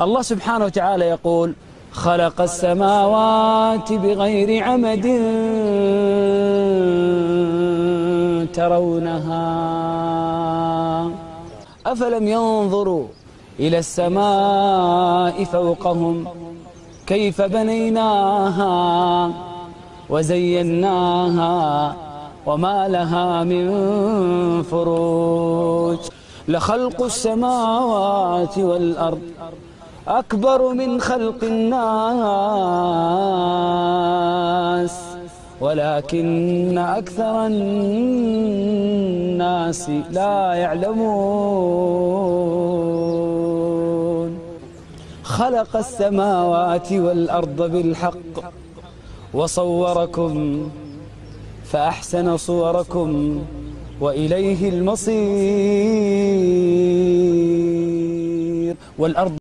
الله سبحانه وتعالى يقول: خلق السماوات بغير عمد ترونها أفلم ينظروا إلى السماء فوقهم كيف بنيناها وزيناها وما لها من فروج لخلق السماوات والأرض أكبر من خلق الناس ولكن أكثر الناس لا يعلمون. خلق السماوات والأرض بالحق وصوركم فأحسن صوركم وإليه المصير. والأرض